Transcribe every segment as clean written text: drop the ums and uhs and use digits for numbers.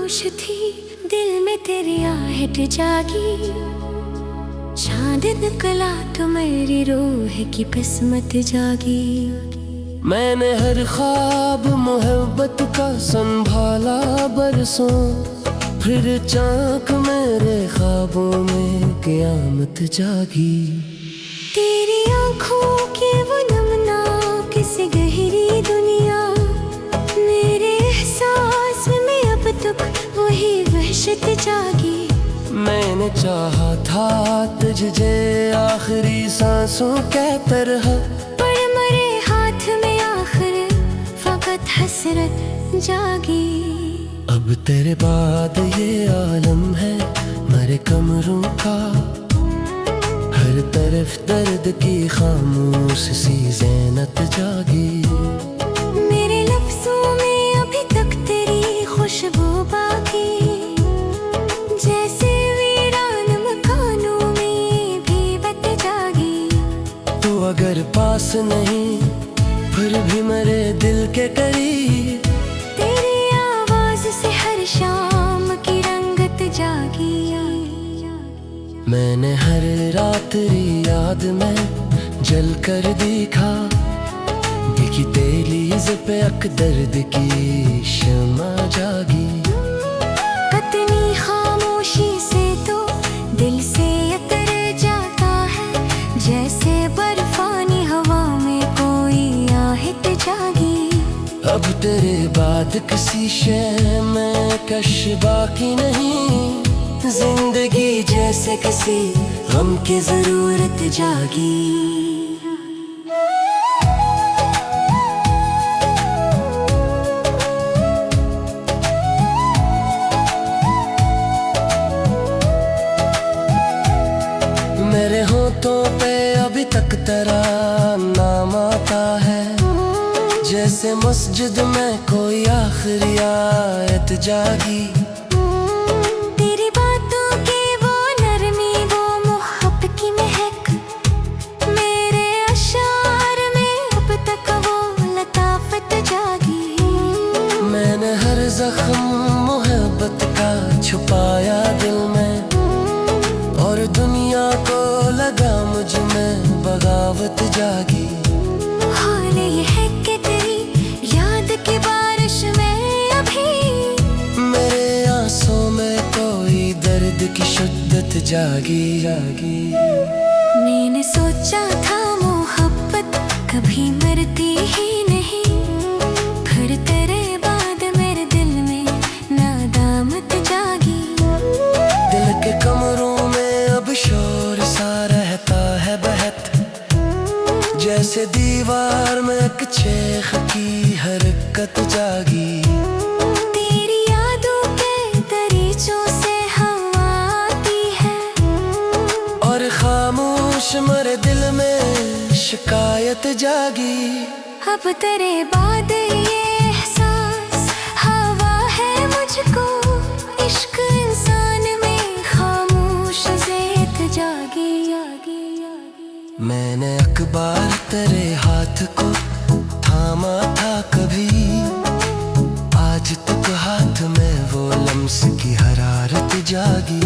खामोश थी, दिल में तेरी आहट जागी। चांद निकला तो मेरी रूह की किस्मत जागी। मैंने हर ख्वाब मोहब्बत का संभाला बरसों, फिर चाक मेरे ख्वाबों में क़यामत जागी। तेरी आँखों की वो नमना किसी गहरी दुनिया, मेरे एहसास में अब तक वही वहशत जागी। मैंने चाहा था तुझे आखिरी सांसों के तरह, पर मरे हाथ में आखिर फकत हसरत जागी। अब तेरे बाद ये आलम है मरे कमरों का, हर तरफ दर्द की खामोश सी ज़ैनत जागी। मेरे लफ्ज़ों में अभी तक तेरी खुशबू बाकी, जैसे वीरान मकानों में भी बत जागी। तो अगर पास नहीं फिर भी मेरे दिल के करीब, तेरी आवाज़ से हर शाम की रंगत जागी। मैंने हर रात्रि याद में जल कर देखा, दिखी तेलीज़ पे अक दर्द की शमा जागी। कतनी खामोशी से तो दिल से उतर जाता है, जैसे बर्फानी हवा में कोई आहट जागी। अब तेरे बाद किसी शय में कश बाकी नहीं, जिंदगी जैसे किसी गम की जरूरत जागी। मेरे होठों पे अभी तक तेरा नाम आता है, जैसे मस्जिद में कोई आखिरी आयत जागी। तेरी बातों की वो नरमी, वो मोहब्बत की महक, मेरे अशार में अब तक वो लताफत जागी। मैंने हर जख्म मोहब्बत का छुपाया दिल में, और दुनिया को लगा मुझ में बगावत जागी। हाल ये है कि तेरी याद की बारिश में अभी मेरे आंसू में कोई दर्द की शिद्दत जागी जागी। मैंने सोचा था मोहब्बत कभी मरती ही नहीं, फिर तेरे बाद मेरे दिल में नादामत जागी। दिल के कमरों में अब शोर सा रहता है बहत, जैसे दीवार में एक चेख की हरकत जागी। तेरी यादों के दरीचों से हवा आती है, और खामोश मरे दिल में शिकायत जागी। अब तेरे बाद ये एहसास हवा है मुझको, इश्क इंसान में खामोश ज़ेत जागी। मैंने अखबार तेरे हाथ को थामा था कभी, आज तक हाथ में वो लम्स की हरारत जागी।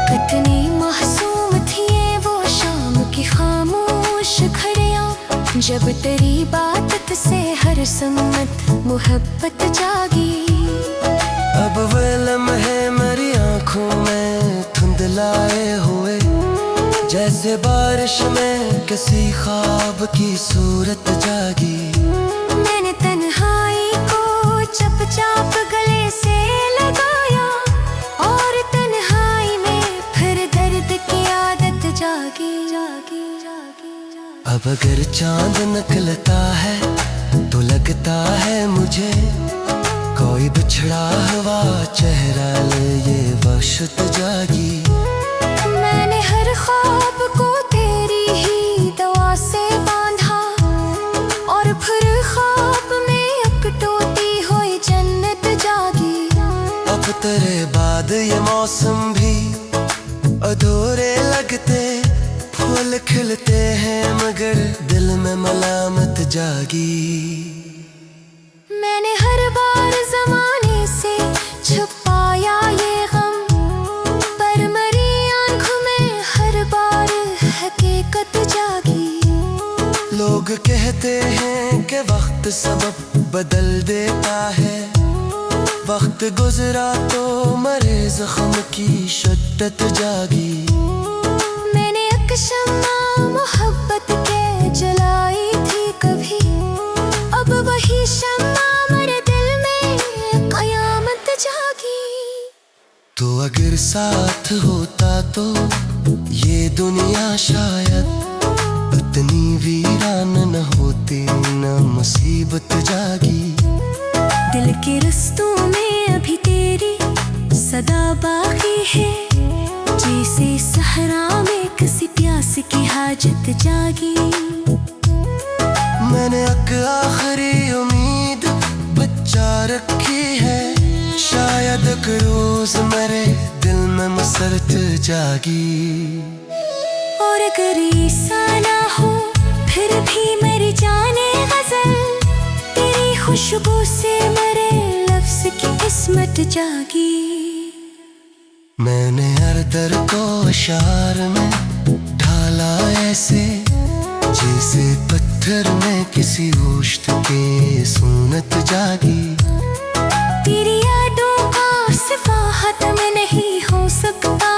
कितनी मासूम थी ये वो शाम की खामोश घड़ियां, जब तेरी बात से हर सम्मत मोहब्बत जागी। अब वे लम्हे मेरी आंखों में धुंधलाए हुए, जैसे बारिश में किसी ख्वाब की सूरत जागी। मैंने तन्हाई को चुपचाप गले से लगाया, और तन्हाई में फिर दर्द की आदत जागी। अब अगर चांद निकलता है तो लगता है मुझे कोई बिछड़ा हुआ चेहरा ले ये वहशत जागी। मैंने हर ख्वाब को तेरी ही दुआ से बांधा, और फिर ख्वाब में एक टूटी हुई जन्नत जागी। अब तेरे बाद ये मौसम भी अधूरे लगते, फूल खिलते हैं मगर दिल में मलामत जागी। मैंने हर बार ज़माने से छुप हकीकत जागी। लोग कहते हैं कि वक्त सबब बदल देता है, वक्त गुजरा तो मरे जख्म की शिद्दत जागी। मैंने एक शम्मा मोहब्बत के जलाई थी कभी, अब वही शम्मा मेरे दिल में कयामत जागी। तो अगर साथ होता तो ये दुनिया शायद इतनी वीरान न होती, न मुसीबत जागी। दिल के रस्तों में अभी तेरी सदा बाकी है, जैसे सहरा में किसी प्यास की हाजत जागी। मैंने एक आखिरी उम्मीद बचा रखी है, शायद एक रोज मेरे दिल में मसरत जागी। और अगर ऐसा ना हो फिर भी मेरी जाने गजल, तेरी खुशबू से मेरे लफ्ज की किस्मत जागी। मैंने हर दर को अशार में ढाला ऐसे, जैसे पत्थर में किसी गोश्त के सूनत जागी। तेरी यादों का सिफाहत में नहीं हो सकता,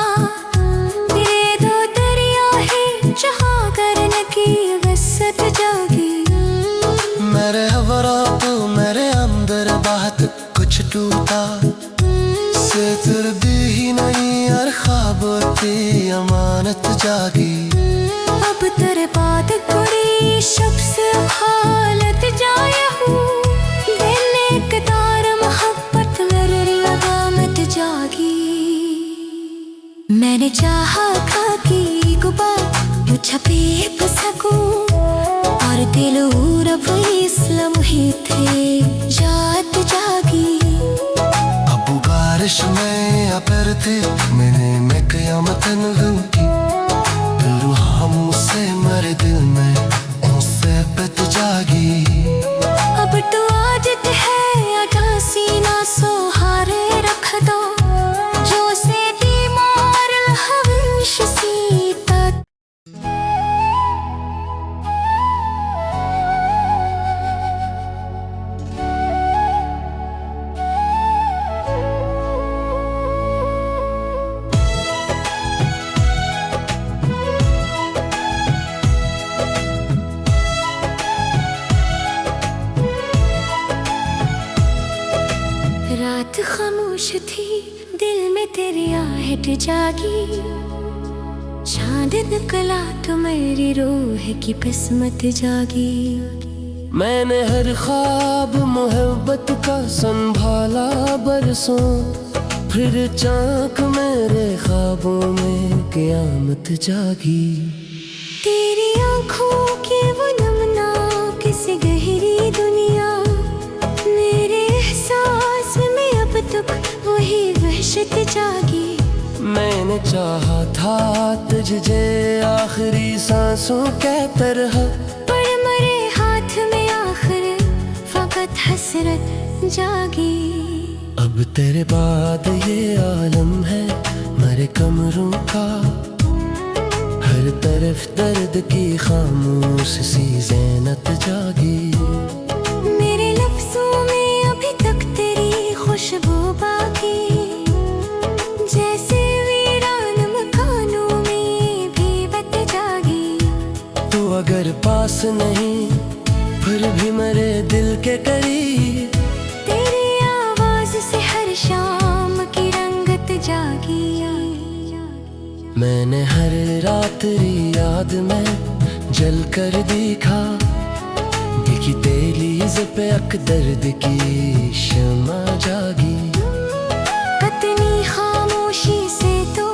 तेरे दो दरिया है जहाँ करने की वसत जागी। मेरे हवरा तो मेरे अंदर बात कुछ टूटा से फिर भी नहीं, हर ख्वाब की अमानत जागी। अब तेरे बाद कोई शख्स हालत जाया हूँ, दिल एक तार मोहब्बत मेरे लगामत जागी। मैंने चाहा था कि गुबार यूं छपे सकूं, और दिल रब इस्लाम ही थे जात जागी। अब बारिश में या फिर थे मैंने मैं कयामत की, रूह मुझसे मेरे दिल में उनसे पत जागी। अब तो आदत है आधा सीना सहारे रख दो, जो से बीमार हविश सीता। रात खामोश थी, दिल में तेरी आहट जागी। चांद निकला तो मेरी रूह की किस्मत जागी। मैंने हर ख्वाब मोहब्बत का संभाला बरसों, फिर चाक मेरे ख्वाबों में क़यामत जागी। तेरी आँखों की वो नमना किसी गहरी दुनिया, मेरे एहसास में अब तक वही वहशत जागी। मैंने चाहा था तुझे आखिरी सांसों के तरह, पर मरे हाथ में आखिर फकत हसरत जागी। अब तेरे बाद ये आलम है मरे कमरों का, हर तरफ दर्द की खामोश सी ज़ैनत जागी। मेरे लफ्जों में अभी तक तेरी खुशबू बाकी, जैसे वीरान मकानों में भी बत जागी। तू अगर पास नहीं फिर भी मेरे दिल के करीब, तेरी आवाज से हर शाम की रंगत जागी। मैंने हर रात्रि याद में जल कर देखा, देखी तेरी पे अक दर्द की शमा जागी। कतनी खामोशी से तो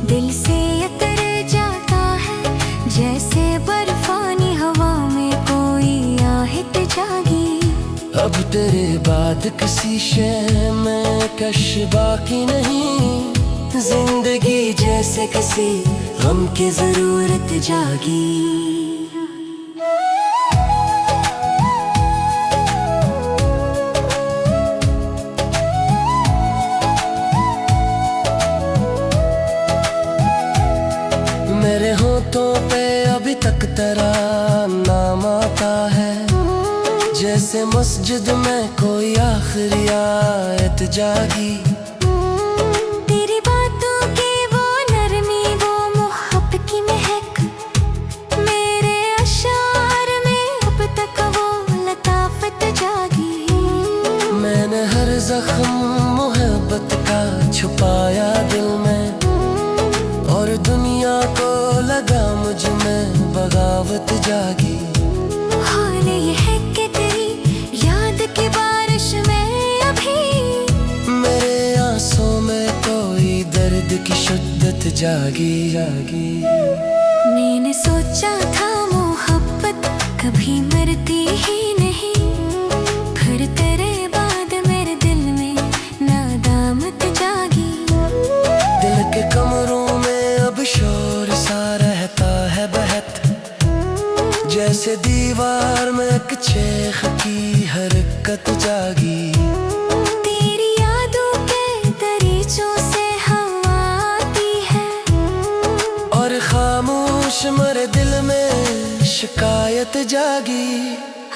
दिल से उतर जाता है, जैसे बर्फानी हवा में कोई आहट जागी। अब तेरे बाद किसी शय में कश बाकी नहीं, जिंदगी जैसे किसी गम की जरूरत जागी। मेरे होंठ होठों पे अभी तक तेरा नाम आता है, जैसे मस्जिद में कोई आखिरी आयत जागी। तेरी बातों की वो नरमी, वो मोहब्बत की महक, मेरे अशार में अब तक वो लताफत जागी। मैंने हर जख्म मोहब्बत का छुपाया दिल में, और दुनिया को लगा मुझ में बगावत जागी। हाल ये है कि तेरी याद की बारिश में अभी मेरे आंसू में कोई दर्द की शिद्दत जागी जागी। मैंने सोचा था मोहब्बत कभी मरती ही नहीं, फिर तेरे बाद मेरे दिल में नादामत जागी। दिल के कमरों में अब शोर सा रहता है बहत, जैसे दीवार में एक चेख की हरकत जागी। तेरी यादों के दरीचों से हवा आती है, और खामोश मरे दिल में शिकायत जागी।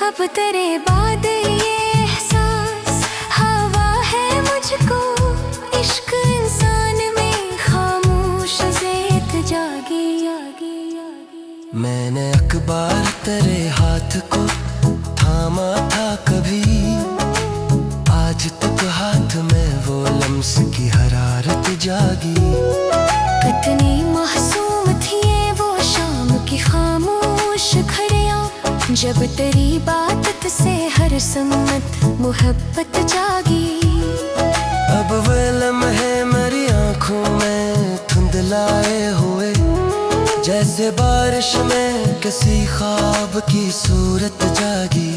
अब तेरे बाद ये एहसास हवा है मुझको, इश्क इंसान में खामोश ज़ेत जागी जागी जागी। मैंने अखबार तेरे हाथ को थामा था कभी, आज तक हाथ में वो लम्स की हरारत जागी। कितनी मासूम थी ये वो शाम की खामोश घड़ियां, जब तेरी बात से हर सम्मत मोहब्बत जागी। अब वे लम्हे मेरी आंखों में धुंधलाए हुए, जैसे बारिश में किसी ख्वाब की सूरत जागी।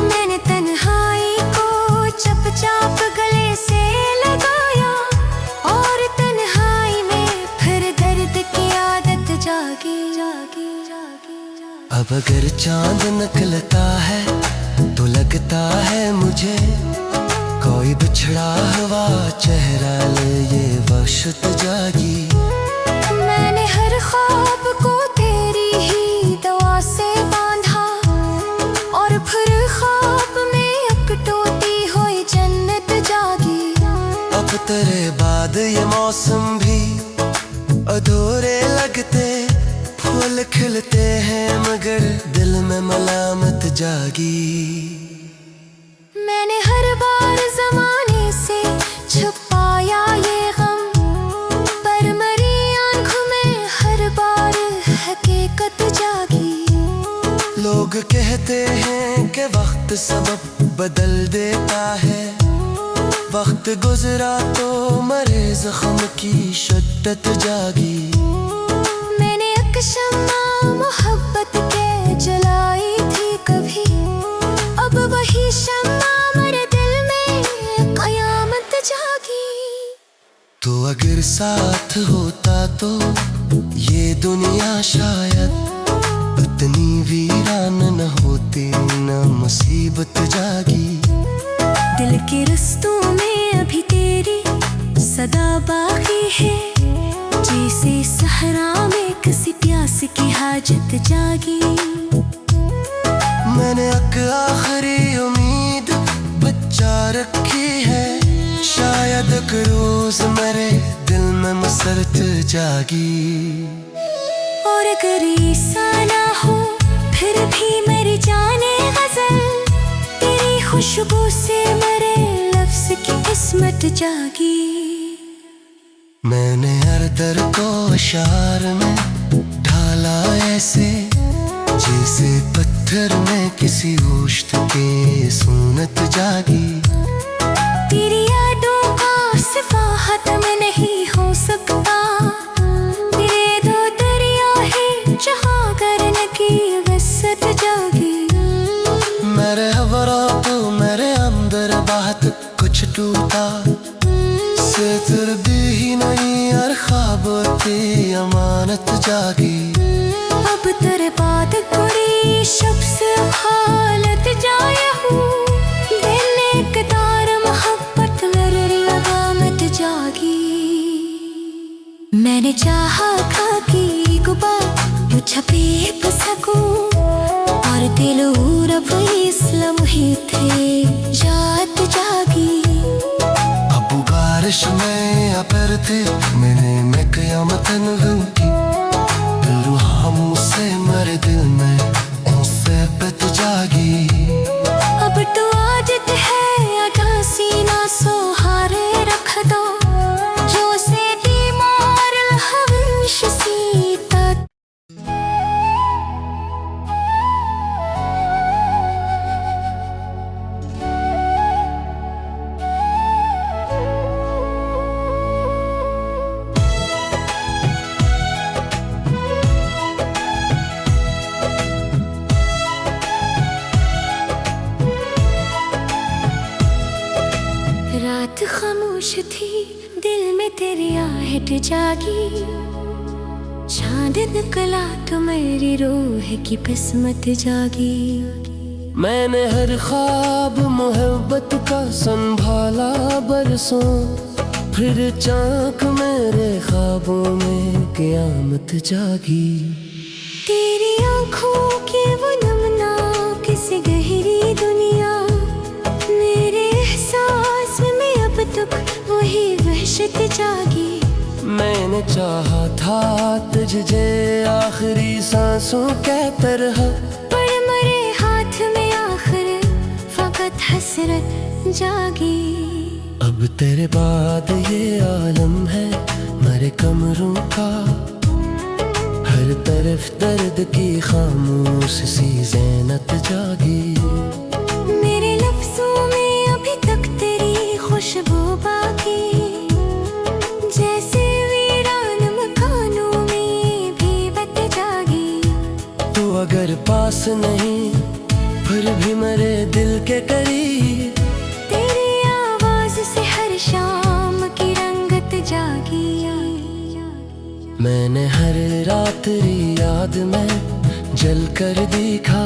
मैंने तन्हाई को चुपचाप गले से लगाया, और तन्हाई में फिर दर्द की आदत जागी जागी जागी जागी। अब अगर चांद निकलता है तो लगता है मुझे कोई बिछड़ा हुआ चेहरा ले ये वहशत जागी। मैंने हर ख्वाब को तेरी ही दवा से बांधा, और फिर ख्वाब में अकटोती हुई जन्नत जागी। अब तेरे बाद ये मौसम भी अधूरे लगते, फूल खिलते हैं मगर दिल में मलामत जागी। मैंने हर बार ज़माने से छुपाया ये गम, पर मरी आँखों में हर बार हकीकत जागी। लोग कहते हैं कि वक्त सबब बदल देता है, वक्त गुजरा तो मरे जख्म की शिद्दत जागी। मैंने एक शम्मा मोहब्बत के जलाई थी कभी, अब वही शम्मा मेरे दिल में कयामत जागी। तो अगर साथ होता तो ये दुनिया शायद इतनी वीरान न होती, न मुसीबत जागी। दिल के रस्तों में अभी तेरी सदा बाकी है, जैसे सहरा में किसी प्यास की हाजत जागी। मैंने एक आखिरी उम्मीद बचा रखी है, शायद एक रोज मेरे दिल में मसरत जागी। और अगर ऐसा ना हो फिर भी मेरी जाने गजल, तेरी खुशबू से मेरे लफ्ज की किस्मत जागी। मैंने हर दर को अशार में ढाला ऐसे, जैसे पत्थर में किसी गोश्त के सूनत जागी। तेरी यादों का सिफा खत्म नहीं हो सकता, तेरे दो दरिया है जहाँ करने की वसत जागी। मेरे हवरा तो मेरे अंदर बात कुछ टूटा, सितर भी नहीं हर ख्वाब की अमानत जागी। अब तेरे बाद कोई शख्स हालत जाया हूँ, दिल एक तार मोहब्बत मेरी अदामत जागी। मैंने चाहा था कि एक बार छपे सकूं और दिल रब इस लम्हे थे याद जागी। अब बारिश में अबरते मैंने मैं क़यामत की रूह मुझसे मर दिल में उनसे पत जागी। अब तो आदत है आधा सीना सहारे रख दो जो से बीमार हविश सीता। रात खामोश थी दिल में तेरी आहट जागी। चांद निकला तो मेरी रूह की किस्मत जागी। मैंने हर ख्वाब मोहब्बत का संभाला बरसों, फिर चाक मेरे ख्वाबों में क़यामत जागी। तेरी आँखों की वो नमना किसी गहरी दुनिया, मेरे एहसास में अब तक वही वहशत जागी। मैंने चाहा था तुझे आखिरी सांसों के तरह, पर मरे हाथ में आखिर फकत हसरत जागी। अब तेरे बाद ये आलम है मरे कमरों का, हर तरफ दर्द की खामोश सी ज़ैनत जागी। मेरे लफ्ज़ों में अभी तक तेरी खुशबू बाकी, जैसे वीरान मकानों में भी बत जागी। तू अगर पास नहीं फिर भी मेरे दिल के करीब, तेरी आवाज़ से हर शाम की रंगत जागी। मैंने हर रात्रि याद में जल कर देखा,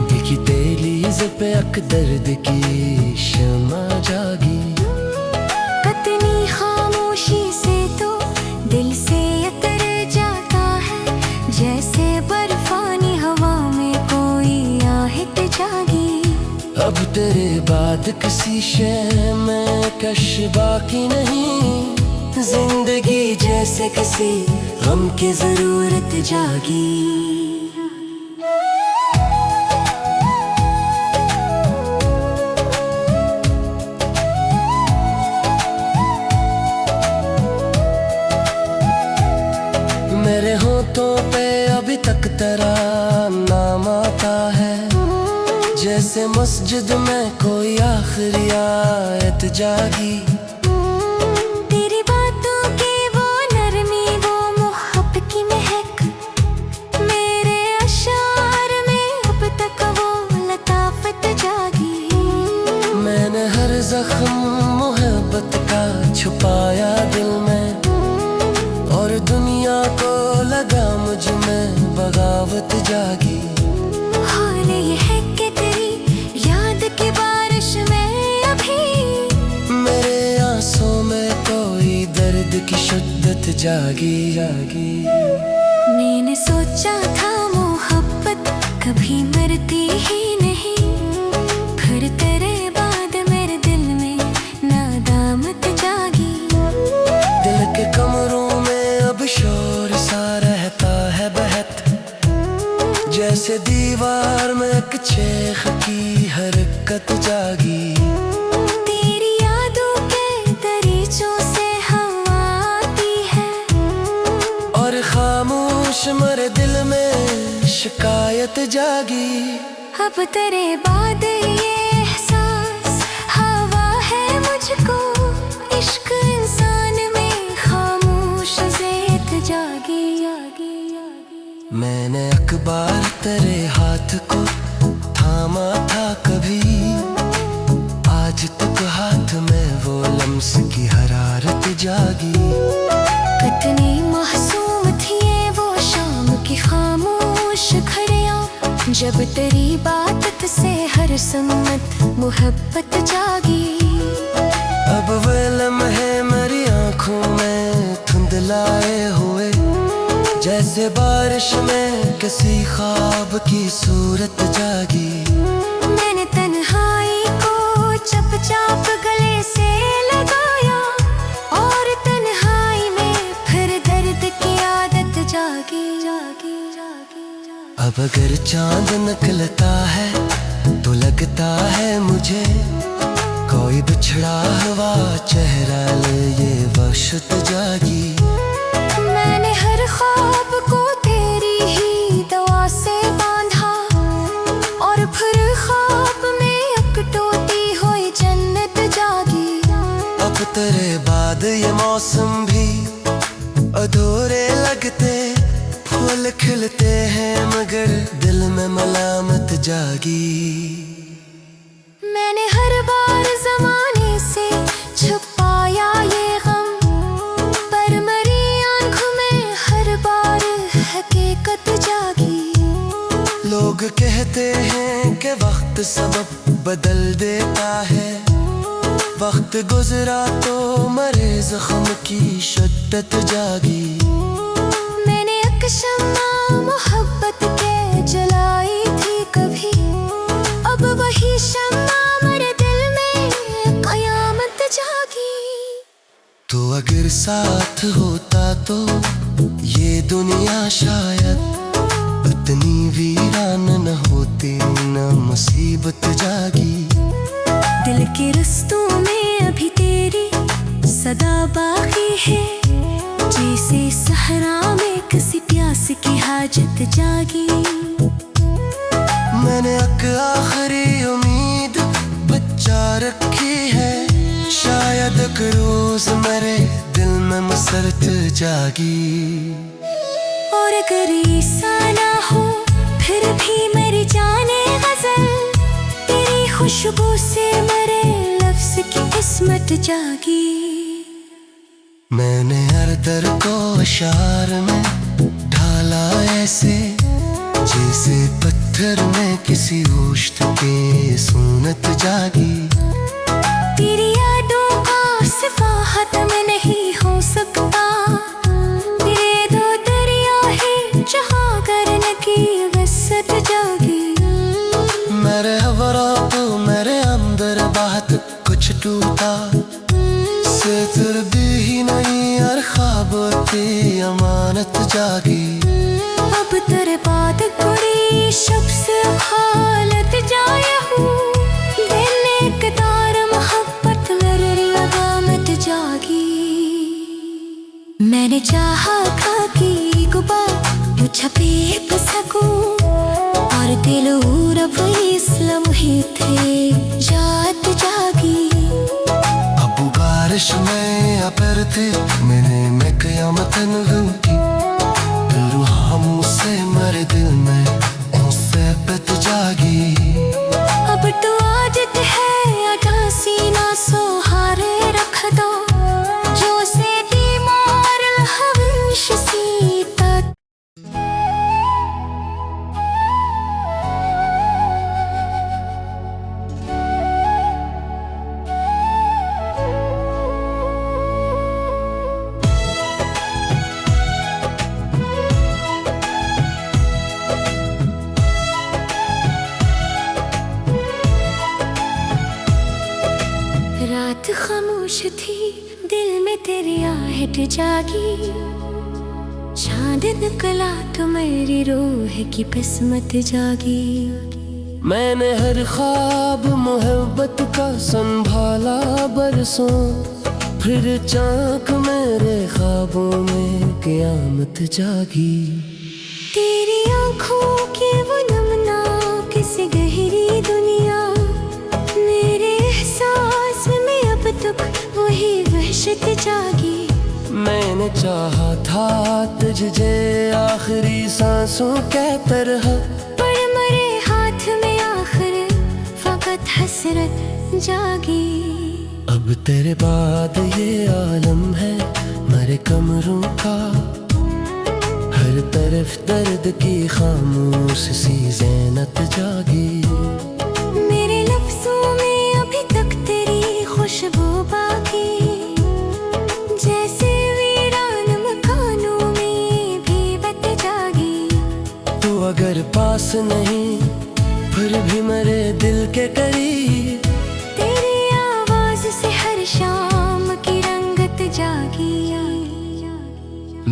दिखी तेलीज़ पे अक दर्द की शमा जागी। कतनी खामोशी से तो दिल से उतर जाता है, जैसे बर्फानी हवा में कोई आहट जागी। अब तेरे बाद किसी शय में कश बाकी नहीं, जिंदगी जैसे किसी गम की जरूरत जागी। मेरे होठों पे अभी तक तेरा नाम आता है, जैसे मस्जिद में कोई आखिरी आयत जागी। तेरी बातों की वो नरमी वो मोहब्बत की महक, मेरे अशार में अब तक वो लताफत जागी। मैंने हर जख्म मोहब्बत का छुपाया दिल में, और दुनिया को लगा मुझ में बगावत जागी। हाल ये है कि तेरी याद की बारिश में अभी मेरे आंसू में कोई दर्द की शिद्दत जागी जागी। मैंने सोचा था मोहब्बत कभी मरती ही नहीं, फिर तेरे बाद मेरे दिल में नादामत जागी। दिल के कमरों में अब शोर सा रहता है बहत, जैसे दीवार में एक चेख की हरकत जागी। तेरी यादों के दरीचों से हवा आती है, और खामोश मरे दिल में शिकायत जागी। अब तेरे बाद ये एहसास हवा है मुझको, इश्क इंसान में खामोश ज़ेत जागी जागी जागी। मैंने अखबार तेरे हाथ को थामा था कभी, आज तक हाथ में वो लम्स की हरारत जागी। कितनी मासूम थी ये वो शाम की खामोश घड़ियां, जब तेरी बात से हर सम्मत मोहब्बत जागी। अब वे लम्हे मेरी आंखों में धुंधलाए हुए, जैसे जैसे बारिश में किसी ख्वाब की सूरत जागी। मैंने तन्हाई को चुपचाप गले से लगाया और तन्हाई में फिर दर्द की आदत जागी जागी जागी जागी। अब अगर चांद निकलता है तो लगता है मुझे कोई बिछड़ा हुआ चेहरा ले ये वहशत जागी। मैंने हर ख्वाब को तेरी ही दवा से बांधा और फिर ख्वाब में अकटोती हुई जन्नत जागी। अब तेरे बाद ये मौसम भी अधूरे लगते, फूल खिलते हैं मगर दिल में मलामत जागी। मैंने हर बार ज़माने से छुपाया ये गम, पर मरी आँखों में हर बार हकीकत जागी। लोग कहते हैं कि वक्त सबब बदल देता है, वक्त गुजरा तो मरे जख्म की शिद्दत जागी। मैंने एक शम्मा मोहब्बत के जलाई थी कभी, अब वही शम्मा मेरे दिल में कयामत जागी। तो अगर साथ होता तो ये दुनिया शायद इतनी वीरान न होती, न मुसीबत जागी। दिल के रस्तों में अभी तेरी सदा बाकी है, जैसे सहरा में किसी प्यास की हाजत जागी। मैंने एक आखिरी उम्मीद बचा रखी है, शायद एक रोज मेरे दिल में मसरत जागी। और अगर ऐसा ना हो फिर भी मेरी जाने गजल, तेरी खुशबू से मेरे लफ्ज की किस्मत जागी। मैंने हर दर को अशार में ढाला ऐसे, जैसे पत्थर में किसी गोश्त के सूनत जागी। तेरी यादों का सिवा खत्म नहीं हो सकता, तेरे दो दरिया है जहाँ करने की वसत जागी। मेरे हवरा तो मेरे अंदर बात कुछ टूटा, सितर भी नहीं और ख्वाब की अमानत जागी। अब तेरे बाद कोई शख्स हालत जाए हूँ, दिल ने कतार मोहब्बत मेरी लगामत जागी। मैंने चाहा था कि गुबार यूं छपे सकूं, और दिल रब इस्लाम ही थे जात जागी। अब बारिश में अपर थे मेरे में कयामत न होगी, हम से मरे दिल में उनसे बत जागी। अब तो आदत है आधा सीना सहारे रख दो, जो से बीमार हविश सीता। रात खामोश थी, दिल में तेरी आहट जागी। चांद निकला तो मेरी रूह की किस्मत जागी। मैंने हर ख्वाब मोहब्बत का संभाला बरसों, फिर चाक मेरे ख्वाबों में क़यामत जागी। तेरी आँखों की वो नमना किसी गहरी दुनिया, मेरे एहसास में अब तक वही वहशत जागी। मैंने चाहा था तुझे आखिरी सांसों के तरह, पर मरे हाथ में आखिर फकत हसरत जागी। अब तेरे बाद ये आलम है मरे कमरों का, हर तरफ दर्द की खामोश सी ज़ैनत जागी। मेरे लफ्ज़ों में अभी तक तेरी खुशबू बाकी, जैसे वीरान मकानों में भी बत जागी। अगर पास नहीं फिर भी मेरे दिल के करीब। तेरी आवाज से हर शाम की रंगत जागी।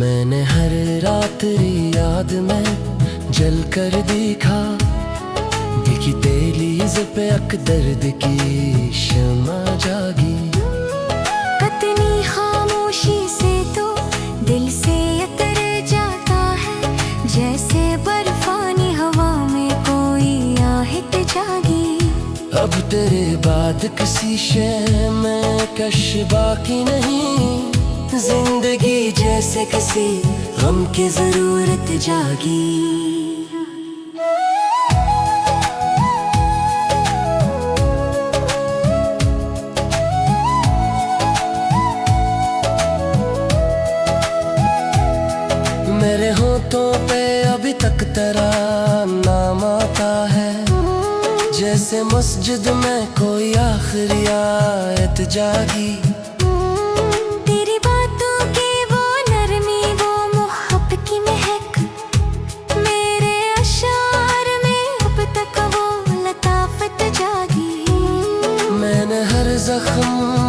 मैंने हर रात्रि याद में जल कर देखा, देखी तेलीज़ पे अक दर्द की शमा जागी। कतनी खामोशी से तो दिल से उतर जाता है, जैसे बर्फानी हवा में कोई आहट जागी। अब तेरे बाद किसी शय में कश बाकी नहीं, जिंदगी जैसे किसी गम की जरूरत जागी। मेरे होठों पे अभी तक तेरा नाम आता है, जैसे मस्जिद में कोई आखिरी आयत जागी। तेरी बातों की वो नरमी, वो मोहब्बत की महक, मेरे अशार में अब तक वो लताफत जागी। मैंने हर जख्म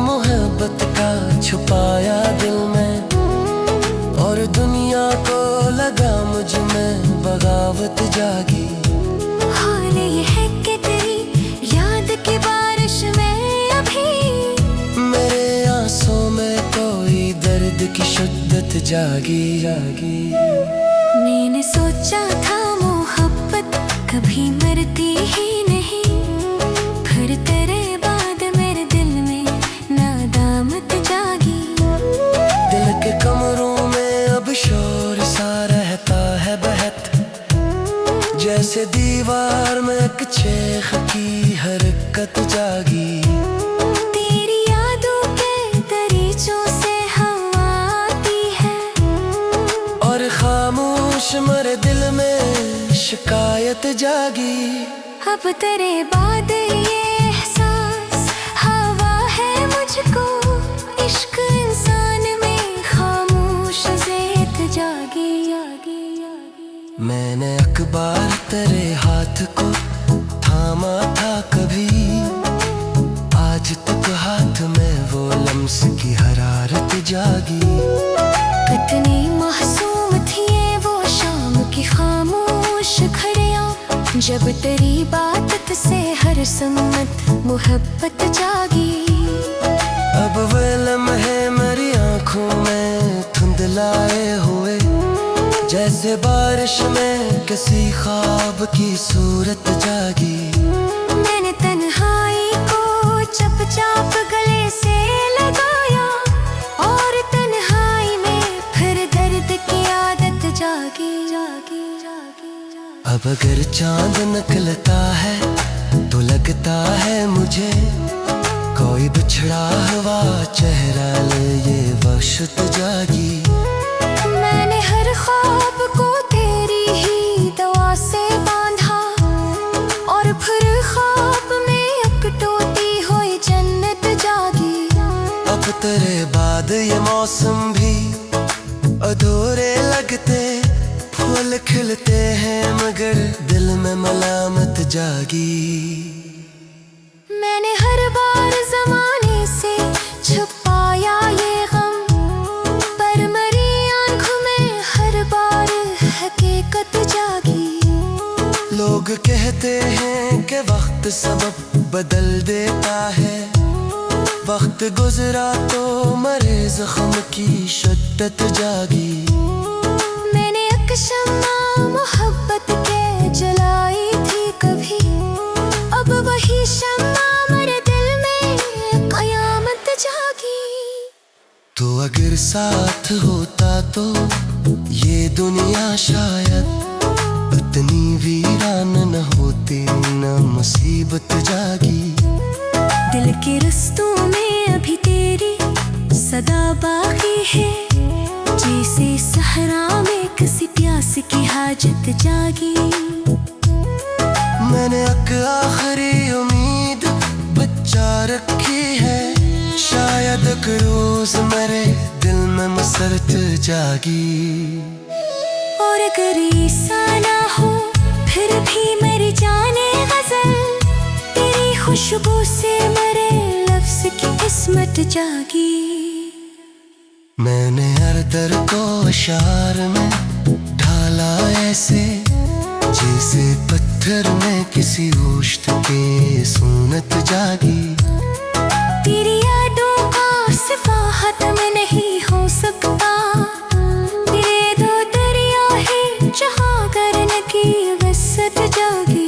मोहब्बत का छुपाया दिल में, और दुनिया को लगा मुझ में बगावत जागी। हाल ये है कि तेरी याद की बारिश में अभी मेरे आंसू में कोई दर्द की शिद्दत जागी जागी। मैंने सोचा था मोहब्बत कभी मरती ही नहीं, फिर तेरे बाद मेरे दिल में नादामत जागी। दिल के कमरों में अब शोर सा रहता है बहत, जैसे दीवार में एक चेख की हरकत जागी। तेरी यादों के दरीचों से हवा आती है, और खामोश मेरे दिल में शिकायत जागी। अब तेरे बाद ये एहसास हवा है मुझको, इश्क इंसान में खामोश ज़ेत जागी जागी जागी। मैंने अखबार तेरे हाथ को थामा था कभी, आज तक हाथ में वो लम्स की हरारत जागी। कितनी मासूम थी ये वो शाम की खामोश घड़ियां, जब तेरी बात से हर सम्मत मोहब्बत जागी। अब वे लम्हे मेरी आंखों में धुंधलाए हुए, जैसे बारिश में किसी ख्वाब की सूरत जागी। मैंने तन्हाई को चुपचाप गले से लगाया, और तन्हाई में फिर दर्द की आदत जागी जागी जागी जागी। अब अगर चांद निकलता है तो लगता है मुझे कोई बिछड़ा हुआ चेहरा ले ये वक्त जागी। मैंने हर ख्वाब को तेरी ही दवा से बांधा, और फिर ख्वाब में अकटोती हुई जन्नत जागी। अब तेरे बाद ये मौसम भी अधूरे लगते, फूल खिलते हैं मगर दिल में मलामत जागी। मैंने हर बार ज़माने से छुपाया ये गम, पर मेरी आंखों में हर बार हकीकत जागी। लोग कहते हैं कि वक्त सबब बदल देता है, वक्त गुजरा तो मरे जख्म की शिद्दत जागी। मैंने एक शम्मा मोहब्बत के जलाई थी कभी, अब वही शम्मा मेरे दिल में कयामत जागी। तो अगर साथ होता तो ये दुनिया शायद इतनी वीरान न होती, न मुसीबत जागी। दिल के रस्तों में अभी तेरी सदा बाकी है, जैसे सहरा में किसी प्यास की हाजत जागी। मैंने एक आखिरी उम्मीद बचा रखी है, शायद एक रोज मेरे दिल में मसरत जागी। और अगर ऐसा ना हो खुशबू से मेरे लफ्ज की किस्मत जागी। मैंने हर दर को अशार में ढाला ऐसे, जैसे पत्थर में किसी उश्त के सूनत जागी। तेरी यादों का सिफाहत में नहीं हो सकता, तेरे दो दरिया है जहाँ करने की वसत जागी।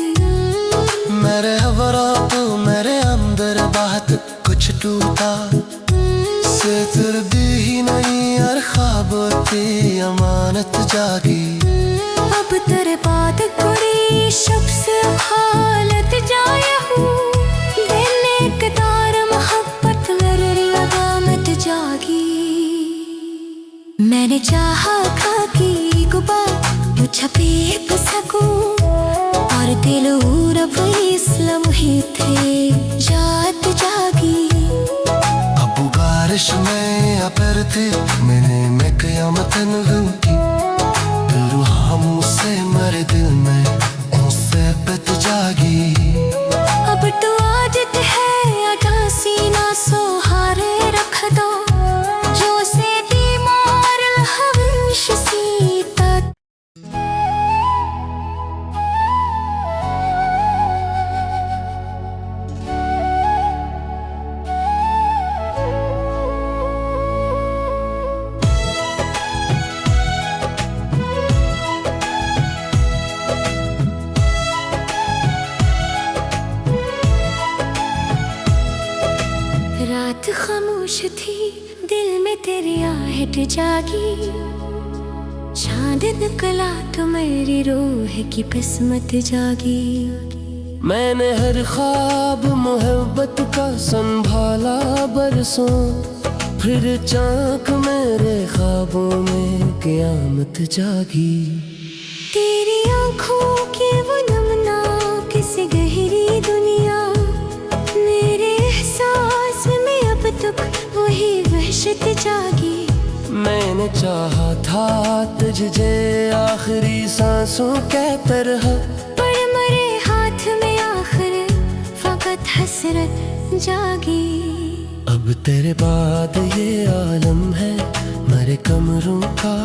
मेरे हवरा तो मेरे अंदर बात कुछ टूटा, सितर दी ही नहीं और ख्वाब की अमानत जागी। अब तेरे बाद कोई शख्स हालत जाया हूँ, देने के तार मोहब्बत मेरे लगामत जागी। मैंने चाहा खाकी गुबार यूं छपे सकूं, और दिल रब इस्लाम ही थे जात जागी। अब बारिश में अपर थे मैंने मैं क़यामत की, रूह से मरे दिल में उनसे पत जागी। अब तो आदत है आधा सीना सहारे रख दो, जो से बीमार हविश सीता। रात खामोश थी, दिल में तेरी आहट जागी। चांद निकला तो मेरी रूह की किस्मत जागी। मैंने हर ख्वाब मोहब्बत का संभाला बरसों, फिर चाक मेरे ख्वाबों में क़यामत जागी। तेरी आँखों की वो नमना किसी गहरी दुनिया, मेरे एहसास में अब तक वही वहशत जागी। मैंने चाहा था तुझे आखिरी सांसों के तरह, पर मरे हाथ में आखिर फकत हसरत जागी। अब तेरे बाद ये आलम है मरे कमरों का,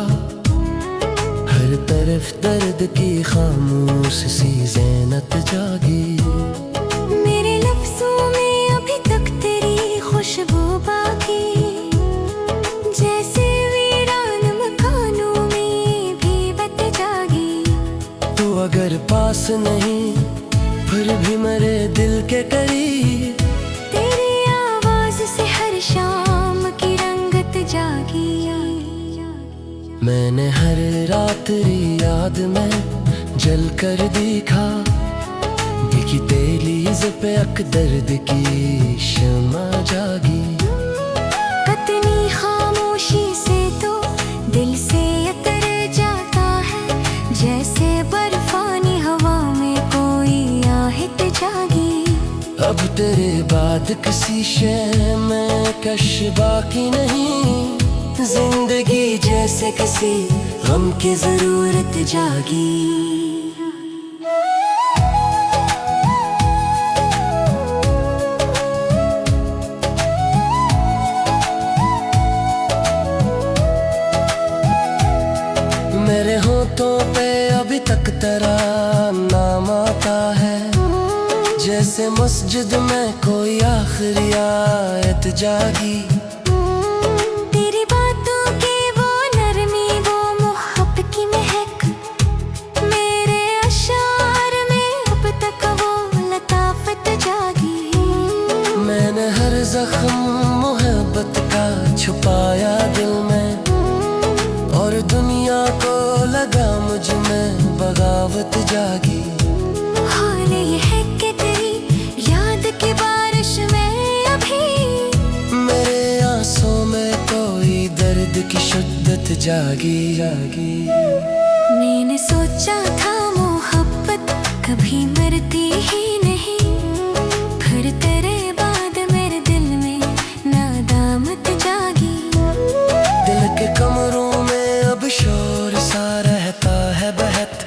हर तरफ दर्द की खामोश सी ज़ैनत जागी। मेरे लफ्जों में अभी तक तेरी खुशबू बाकी, जैसे वीरान मकानों में भी बत जागी। तू अगर पास नहीं फिर भी मेरे दिल के करीब, तेरी आवाज से हर शाम की रंगत जागी। मैंने हर रात्रि याद में जल कर देखा, देखी दहलीज़ पे अक दर्द की शमा जागी। कतनी खामोशी से तो दिल से उतर जाता है, जैसे बर्फानी हवा में कोई आहट जागी। अब तेरे बाद किसी शय में कश बाकी नहीं, जिंदगी जैसे किसी गम की जरूरत जागी। मेरे होठों पे अभी तक तेरा नाम आता है, जैसे मस्जिद में कोई आखिरी आयत जागी। तेरी बातों की वो नरमी, वो मोहब्बत की महक, मेरे अशार में अब तक वो लताफत जागी। मैंने हर जख्म मोहब्बत का छुपाया दिल में, और दुनिया को लगा मुझ में बगावत जागी। हाल ये है कि तेरी याद की बारिश में अभी मेरे आंसू में कोई दर्द की शिद्दत जागी जागी। मैंने सोचा था मोहब्बत कभी मरती ही नहीं, फिर तेरे बाद मेरे दिल में नादामत जागी। दिल के कमरों में अब शोर सा रहता है बहत,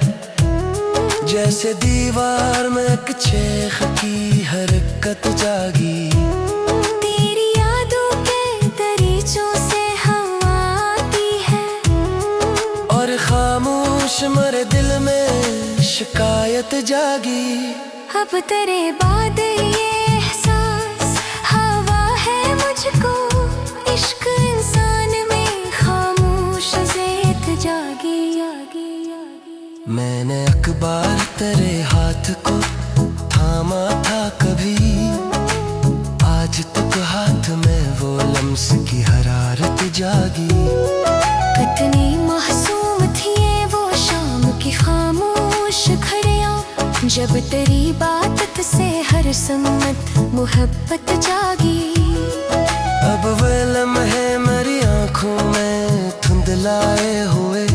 जैसे दीवार में एक चेख की हरकत जागी। तेरी यादों के दरीचों से हवा आती है और खामोश मरे दिल में शिकायत जागी। अब तेरे बाद ये एहसास हवा है मुझको, इश्क इंसान में खामोश ज़ेत जागी। मैंने अखबार तेरे हाथ को थामा था कभी, आज तक हाथ में वो लम्स की हरारत जागी। कितनी मासूम थी ये वो शाम की खामोश घड़ियां, जब तेरी बात से हर सम्मत मोहब्बत जागी। अब वे लम्हे मेरी आंखों में धुंधलाए हुए,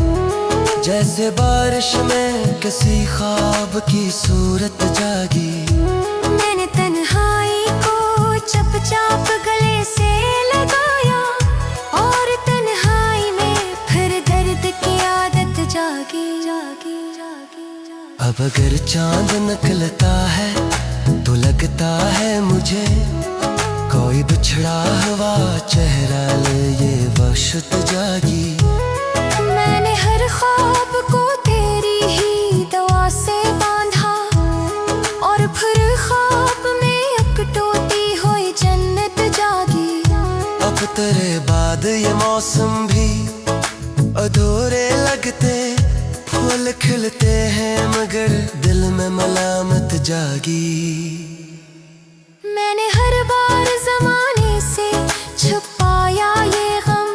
जैसे बारिश में किसी ख्वाब की सूरत जागी। मैंने तन्हाई को चुपचाप गले से लगाया, और तन्हाई में फिर दर्द की आदत जागी। अब अगर चांद निकलता है तो लगता है मुझे कोई बिछड़ा हुआ चेहरा ले ये वहशत जागी। मैंने हर ख्वाब को तेरी ही दवा से बांधा, और फिर ख्वाब में अकटोती हुई जन्नत जागी। अब तेरे बाद ये मौसम भी अधूरे लगते, फूल खिलते हैं मगर दिल में मलामत जागी। मैंने हर बार ज़माने से छुपाया ये गम,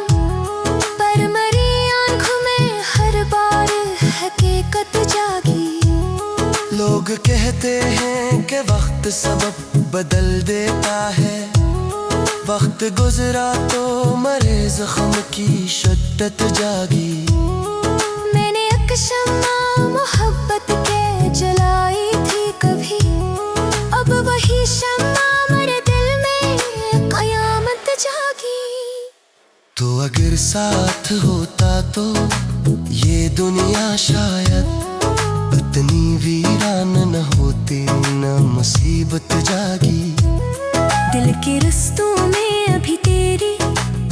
पर मरी आँखों में हर बार हकीकत जागी। लोग कहते हैं कि वक्त सबब बदल देता है, वक्त गुजरा तो मरे जख्म की शिद्दत जागी। मैंने एक शम्मा मोहब्बत के जलाई थी कभी, अब वही शम्मा मेरे दिल में कयामत जागी। तो अगर साथ होता तो ये दुनिया शायद इतनी वीरान न होती, न मुसीबत जागी। दिल के रस्तों में अभी तेरी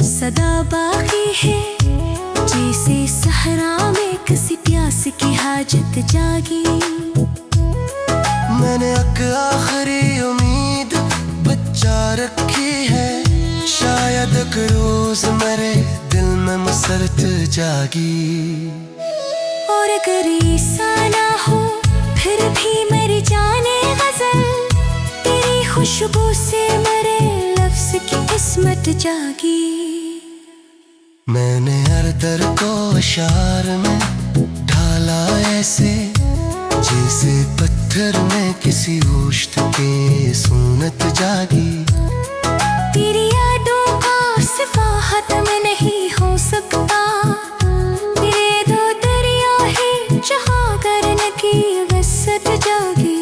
सदा बाकी है, जैसे सहरा में किसी प्यास की हाजत जागी। मैंने एक आखिरी उम्मीद बचा रखी है, शायद एक रोज मेरे दिल में मसरत जागी। और अगर ऐसा ना हो फिर भी मेरी जाने गजल, तेरी खुशबू से मेरे लफ्ज की किस्मत जागी। मैंने हर दर को अशार में ढाला ऐसे, जैसे पत्थर में किसी गोश्त के सूनत जागी। तेरी यादों का सिवा खत्म नहीं हो सकता, तेरे दो दरिया है जहाँ करने की वसत जागी।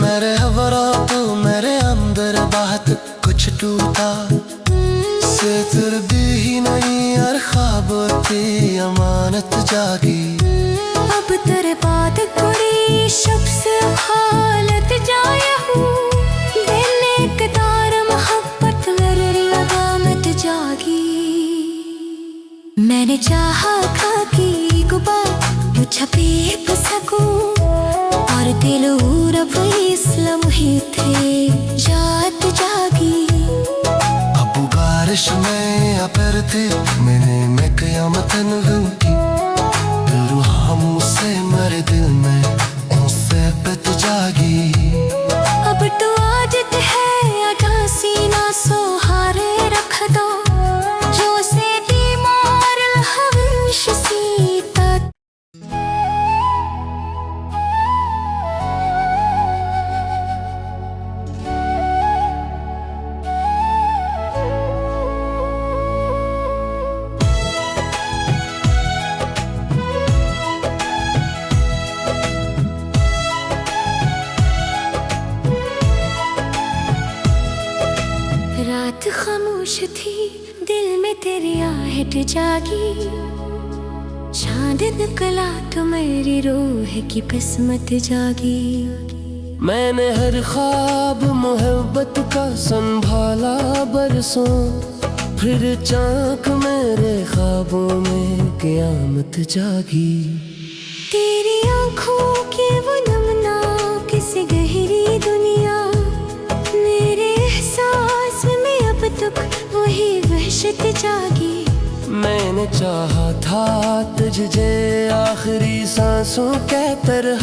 मेरे हवरा तो मेरे अंदर बात कुछ टूटा से फिर भी नहीं, हर ख्वाब की अमानत जागी। अब तेरे बाद कोई शख्स हालत जाया हूँ, दिल एक तार मोहब्बत मेरी लगामत जागी। मैंने चाहा था कि एक बार छपे सकूं, और दिल रब इस्लाम ही थे जात जागी। अब बारिश में या फिर थी मैंने मैं कयामत की, रूहां से मेरे दिल में उनसे पत जागी। अब तो आदत है आधा सीना सहारे रख दो, जो से बीमार हविश सीता। रात खामोश थी, दिल में तेरी आहट जागी। चांद दिन निकला तो मेरी रूह की किस्मत जागी। मैंने हर ख्वाब मोहब्बत का संभाला बरसों, फिर चाक मेरे ख्वाबों में क़यामत जागी। तेरी आँखों की वो नमनाक सी गहरी दुनिया, मेरे एहसास में अब तक वही वहशत जागी। मैंने चाहा था तुझे आखिरी सांसों के तरह,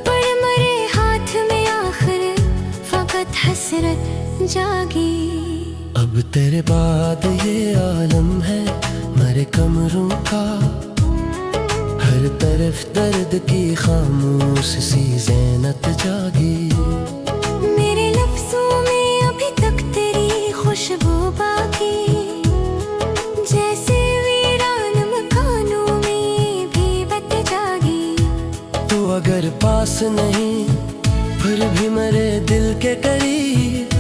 पर मरे हाथ में आखिर फकत हसरत जागी। अब तेरे बाद ये आलम है मरे कमरों का, हर तरफ दर्द की खामोश सी ज़ैनत जागी। मेरे लफ्ज़ों में अभी तक तेरी खुशबू बाकी, जैसे वीरान मकानों में भी बत जागी। तू अगर पास नहीं फिर भी मेरे दिल के करीब,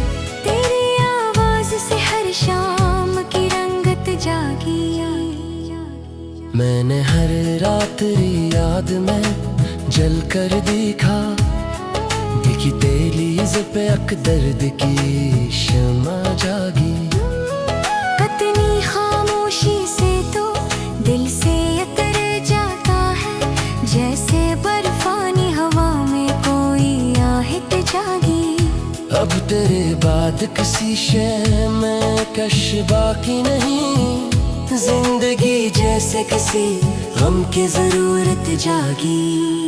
तेरी आवाज़ से हर शाम की रंगत जागी। मैंने हर रात्रि याद में जल कर देखा, देखी तेलीज़ पे अक दर्द की शमा जागी। कतनी खामोशी से तो दिल से उतर जाता है, जैसे बर्फानी हवा में कोई आहट जागी। अब तेरे बाद किसी शय में कश बाकी नहीं, जिंदगी जैसे किसी गम की जरूरत जागी।